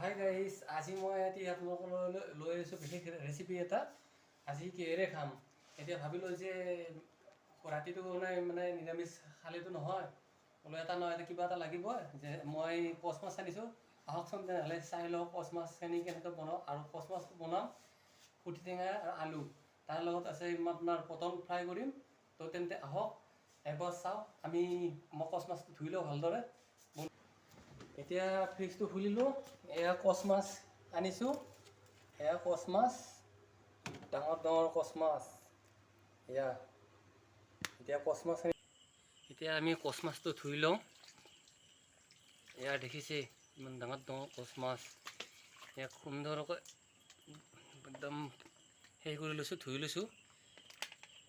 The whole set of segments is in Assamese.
হাই গাইজ, আজি মই এতিয়া আপোনালোকলৈ লৈ আহিছোঁ বিশেষ ৰেচিপি এটা। আজি কিহেৰে খাম এতিয়া ভাবিলোঁ যে ৰাতিটো মানে নিৰামিষ খালেতো নহয়, বোলো এটা নহয় এটা কিবা এটা লাগিব যে মই কচ মাছ আনিছোঁ। আহকচোন তেনেহ'লে চাই লওঁ কচ মাছখিনি কেনেকৈ বনাওঁ। আৰু কচ মাছ বনাম খুটি টেঙা আৰু আলু, তাৰ লগত আছে আপোনাৰ পটল ফ্ৰাই কৰিম। তো তেন্তে আহক এবাৰ চাওঁ। মই কচ মাছটো ধুই লওঁ ভালদৰে। এতিয়া ফ্ৰিজটো খুলিলোঁ, এয়া কচ মাছ আনিছোঁ। এয়া কচ মাছ, ডাঙৰ ডাঙৰ কচ মাছ। এয়া এতিয়া কচ মাছ এতিয়া আমি কচ মাছটো ধুই লওঁ। এয়া দেখিছে ইমান ডাঙৰ ডাঙৰ কচ মাছ। এয়া সুন্দৰকৈ একদম হেৰি কৰি লৈছোঁ, ধুই লৈছোঁ,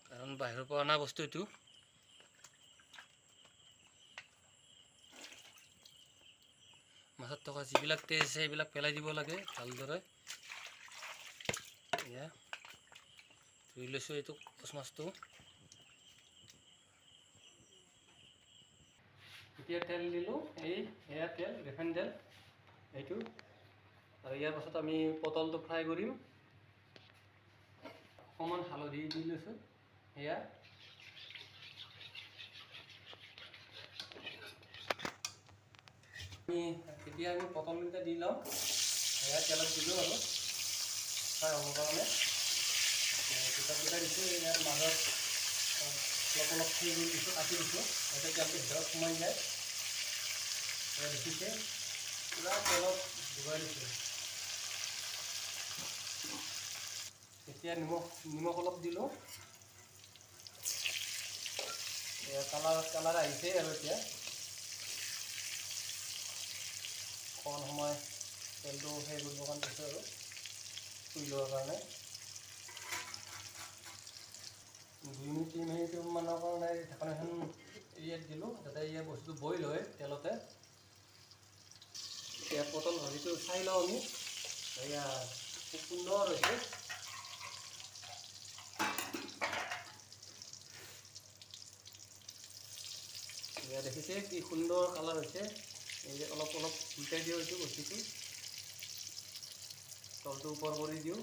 কাৰণ বাহিৰৰ পৰা অনা বস্তু এইটো। মাছত থকা যিবিলাক তেজ আছে সেইবিলাক পেলাই দিব লাগে ভালদৰে। এয়া ধুই লৈছোঁ এইটো কচ মাছটো। এতিয়া তেল দিলোঁ, এয়া তেল ৰিফাইন তেল এইটো। আৰু ইয়াৰ পাছত আমি পটলটো ফ্ৰাই কৰিম। অকণমান হালধি দি লৈছোঁ। এয়া এতিয়া আমি পটলকেইটা দি লওঁ। এয়া তেলত দিলোঁ আৰু ফ্ৰাই হ'বৰ কাৰণে কিতাপকেইটা দিছোঁ। ইয়াৰ মাজত অলপ অলপ ফ্ৰাই কৰি দিছোঁ, কাটি দিছোঁ যাতে তেলটো ভিতৰত সোমাই যায়। দেখিছে পূৰা তেলত ডুবাই দিছোঁ। এতিয়া নিমখ অলপ দিলোঁ। কালাৰ আহিছে আৰু এতিয়া অকণ সময় তেলটো সেই কৰিবৰ কাৰণে দিছোঁ আৰু চুই লোৱাৰ কাৰণে 2 মিনিট 3 মিনিটমানৰ কাৰণে ঢাকন এখন ইয়াত দিলোঁ যাতে ইয়াৰ বস্তুটো বইল হয় তেলতে। এতিয়া পটল ভাজিটো চাই লওঁ আমি। এয়া খুব সুন্দৰ হৈছে। এয়া দেখিছে কি সুন্দৰ কালাৰ হৈছে। এই যে অলপ অলপ উল্টাই দিওঁ এইটো বস্তুটো, তলটো ওপৰ কৰি দিওঁ।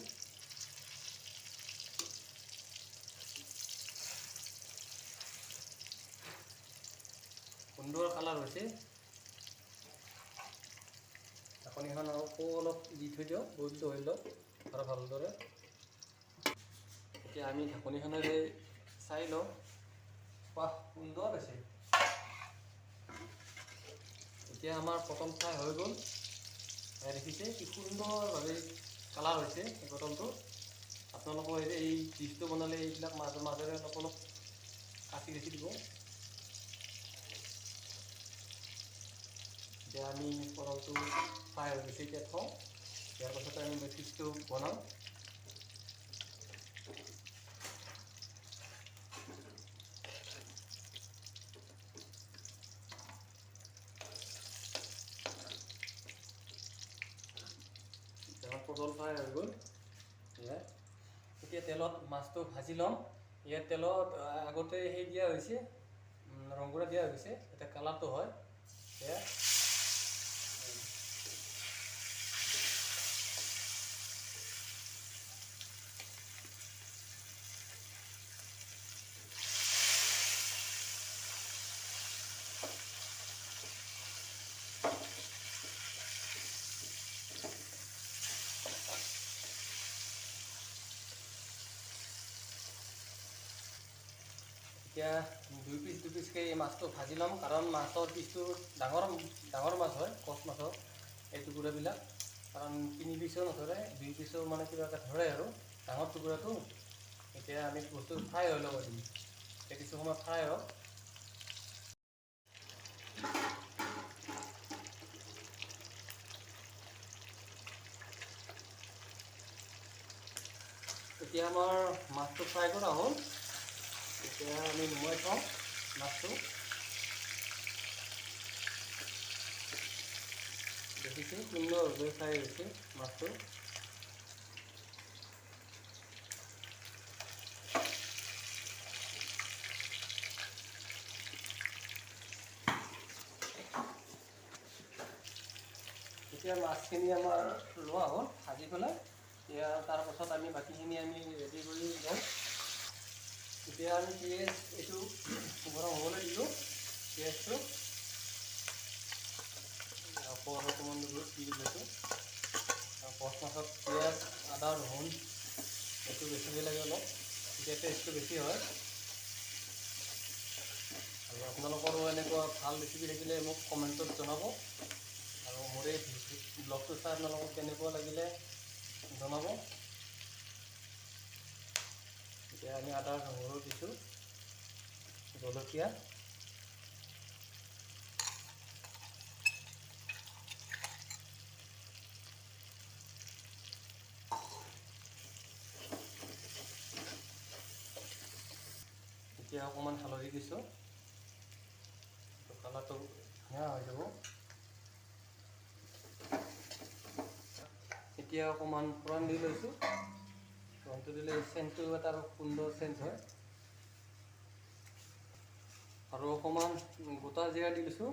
সুন্দৰ কালাৰ হৈছে। ঢাকনিখন আকৌ অলপ দি থৈ দিওঁ, বইলটো হৈ লওক আৰু ভালদৰে। এতিয়া আমি ঢাকনিখনেৰে চাই লওঁ। বাহ, সুন্দৰ হৈছে। এতিয়া আমাৰ পটল ফ্ৰাই হৈ গ'ল। দেখিছে কি সুন্দৰভাৱে কালাৰ হৈছে এই পটলটো। আপোনালোকৰ এই ডিছটো বনালে এইবিলাক মাজেৰে অলপ অলপ কাটি দিব। এতিয়া আমি পটলটো ফ্ৰাই হৈ গৈছে, এতিয়া থওঁ। ইয়াৰ পাছতে আমি মেথিছটো বনাওঁ। পটল ফ্ৰাই হৈ গ'ল। এতিয়া তেলত মাছটো ভাজি ল'ম। ইয়াত তেলত আগতে সেই দিয়া হৈছে, ৰংগুৰা দিয়া হৈছে যাতে কালাৰটো হয়। এয়া এতিয়া দুই পিচকৈ এই মাছটো ভাজি ল'ম, কাৰণ মাছৰ পিচটো ডাঙৰ মাছ হয় কচ মাছৰ এই টুকুৰাবিলাক। কাৰণ 3 পিচো নধৰে, 2 পিচো মানে কিবাকৈ ধৰে আৰু ডাঙৰ টুকুৰাটো। এতিয়া আমি বস্তুটো ফ্ৰাই হৈ ল'ব দিম। এতিয়া কিছু সময় ফ্ৰাই হওক। এতিয়া আমাৰ মাছটো ফ্ৰাই কৰা হ'ল। এতিয়া আমি নমাই থওঁ মাছটো। দেখিছে সুন্দৰভাৱে ফ্ৰাই হৈছে মাছটো। এতিয়া এতিয়া মাছখিনি আমাৰ লোৱা হ'ল ভাজি পেলাই। এতিয়া তাৰপাছত আমি বাকীখিনি আমি ৰেডি কৰি লওঁ। এতিয়া আমি পিঁয়াজ এইটো গৰম হ'বলৈ দিলোঁ। পিঁয়াজটো আকৌ অকণমান দি দিছোঁ। কচ মাছত পিঁয়াজ, আদা, ৰহুন এইটো বেছিকৈ লাগে অলপ, তেতিয়া টেষ্টটো বেছি হয়। আৰু আপোনালোকৰো এনেকুৱা ভাল ৰেচিপি থাকিলে মোক কমেণ্টত জনাব। আৰু মোৰ এই ব্লগটো চাই আপোনালোকক কেনেকুৱা লাগিলে জনাব। এতিয়া আমি আদা, নহৰু দিছোঁ, জলকীয়া, এতিয়া অকণমান হালধি দিছোঁ, কালাৰটো ধুনীয়া হৈ যাব। এতিয়া অকণমান ফোৰণ দি লৈছোঁ। ফোৰণটো দিলে চেণ্টটো এটা সুন্দৰ চেণ্ট হয়। আৰু অকণমান গোটা জিৰা দি দিছোঁ।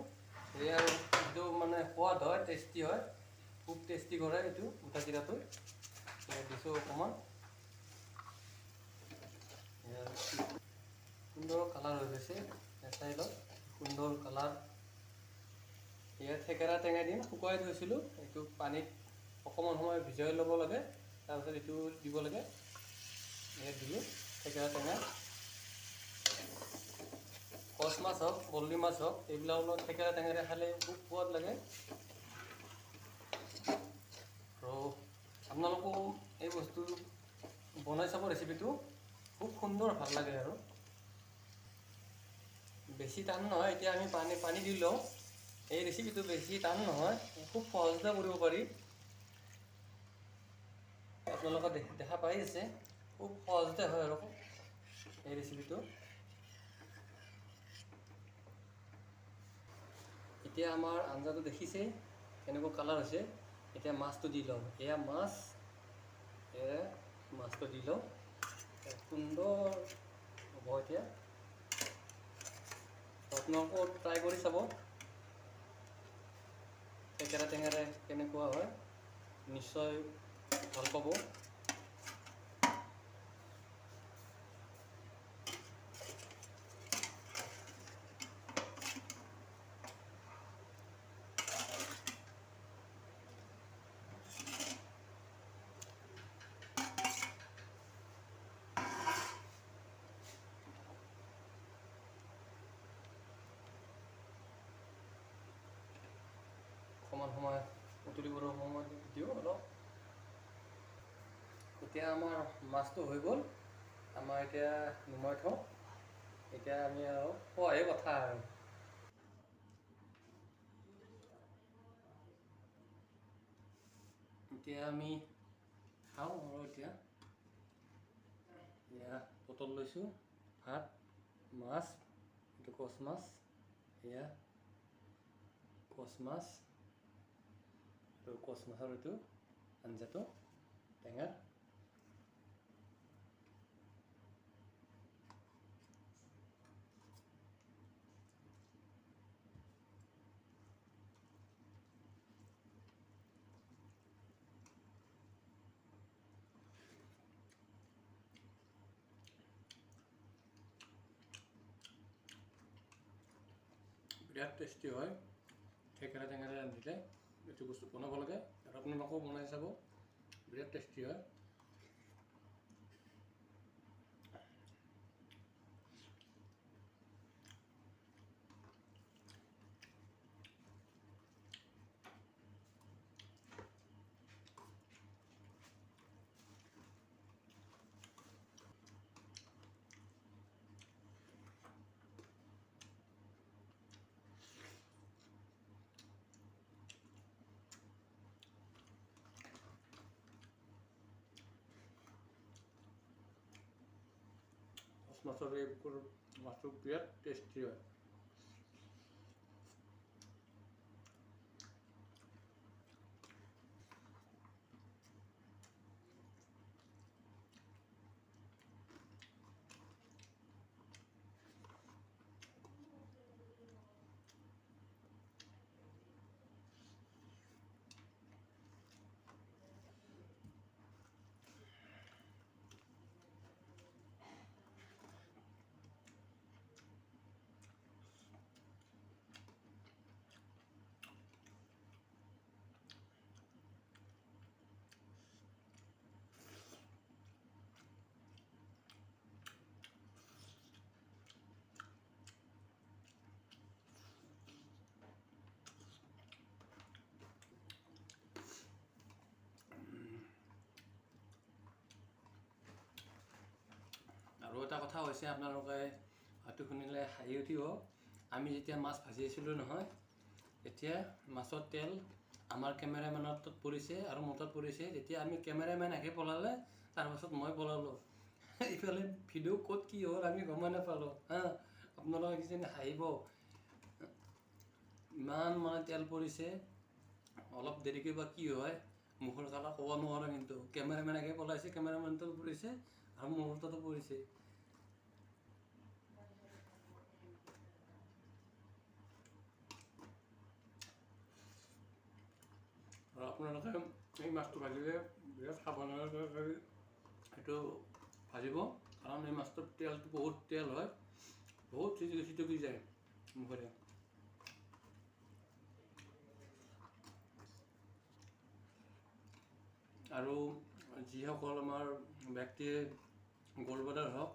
এই আৰু এইটো মানে সোৱাদ হয়, টেষ্টি হয়, খুব টেষ্টি কৰে এইটো গোটা জিৰাটো। দিছোঁ অকণমান। সুন্দৰ কালাৰ হৈ গৈছে, চাই লওক সুন্দৰ কালাৰ। ইয়াত থেকেৰা টেঙা দিম, শুকুৱাই থৈছিলোঁ, এইটো পানীত অকণমান সময় ভিজাই ল'ব লাগে। তাৰপিছত এইটো দিব লাগে। ইয়াত দিলোঁ থেকেৰা টেঙা। কচ মাছ হওক, বল্লি মাছ হওক, এইবিলাক অলপ থেকেৰা টেঙাৰে খালে খুব সোৱাদ লাগে। আৰু আপোনালোকেও এই বস্তু বনাই চাব, ৰেচিপিটো খুব সুন্দৰ ভাল লাগে। আৰু বেছি টান নহয়। এতিয়া আমি পানী দি লওঁ। এই ৰেচিপিটো বেছি টান নহয়, খুব সহজতে কৰিব পাৰি। আপোনালোকে দেখা পাই আছে, খুব সহজতে হয় আৰু এই ৰেচিপিটো। এতিয়া আমাৰ আঞ্জাটো দেখিছেই কেনেকুৱা কালাৰ হৈছে। এতিয়া মাছটো দি লওঁ। এয়া মাছ, মাছটো দি লওঁ, সুন্দৰ হ'ব। এতিয়া আপোনালোকেও ট্ৰাই কৰি চাব, থেকেৰা টেঙাৰে কেনেকুৱা হয়, নিশ্চয় ভাল পাব। অকণমান সময় উতলিবৰ সময় দিওঁ অলপ। এতিয়া আমাৰ মাছটো হৈ গ'ল। আমাৰ এতিয়া নমাই থওঁ। এতিয়া আমি আৰু খোৱাহে কথা আৰু। এতিয়া আমি খাওঁ আৰু এতিয়া বটল লৈছোঁ, ভাত, মাছ, এইটো কচ মাছ, এয়া কচ মাছ, আৰু কচ মাছৰ এইটো আঞ্জাটো টেঙাৰ। বিৰাট টেষ্টি হয়। থেকেৰা টেঙাৰে ৰান্ধিলে এইটো বস্তু বনাব লাগে, আৰু আপোনালোকেও বনাই চাব, বিৰাট টেষ্টি হয়। কচ মাছৰ এইবোৰ মাছটো বিৰাট টেষ্টি হয়। এটা কথা হৈছে, আপোনালোকে হয়তো শুনিলে হাঁহি উঠিব। আমি যেতিয়া মাছ ভাজি আছিলোঁ নহয়, এতিয়া মাছৰ তেল আমাৰ কেমেৰামেনৰ তাত পৰিছে আৰু মোৰ তাত পৰিছে। যেতিয়া আমি কেমেৰামেন আহি পলালে, তাৰপাছত মই পলালোঁ। এইফালে ভিডিঅ' ক'ত কি হ'ল আমি গমেই নাপালোঁ। আপোনালোকে কিজানি হাঁহিব, ইমান মানে তেল পৰিছে। অলপ দেৰিকৈ বা কি হয় মুখৰ কালা ক'ব নোৱাৰোঁ, কিন্তু কেমেৰামেন আগে পলাইছে, কেমেৰামেন তাত পৰিছে আৰু মোৰ তাতো পৰিছে। আৰু আপোনালোকে এই মাছটো ভাজিলে বিৰাট সাৱধানতাৰে সেইটো ভাজিব, কাৰণ এই মাছটোৰ তেলটো বহুত তেল হয়, বহুত চিটকি যায় মুখেৰে। আৰু যিসকল আমাৰ ব্যক্তিয়ে গলব্লাডাৰ হওক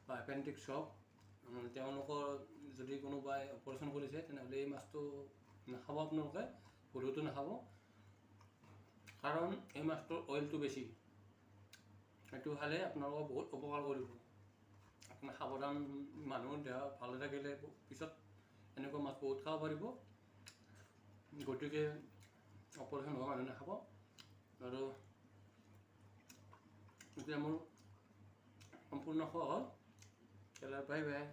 বা এপেণ্ডিক্স হওক, তেওঁলোকৰ যদি কোনোবাই অপাৰেশ্যন কৰিছে, তেনেহ'লে এই মাছটো নাখাব আপোনালোকে, ভুলতো নাখাব। কাৰণ এই মাছটোৰ অইলটো বেছি, সেইটো খালে আপোনালোকক বহুত উপকাৰ কৰিব। আপোনাৰ সাৱধান মানুহৰ দেহ ভালে থাকিলে পিছত এনেকুৱা মাছ বহুত খাব পাৰিব। গতিকে অপাৰেশ্যন হোৱা মানুহে নাখাব। আৰু এতিয়া মোৰ সম্পূৰ্ণ খোৱা হ'ল। Bye bye.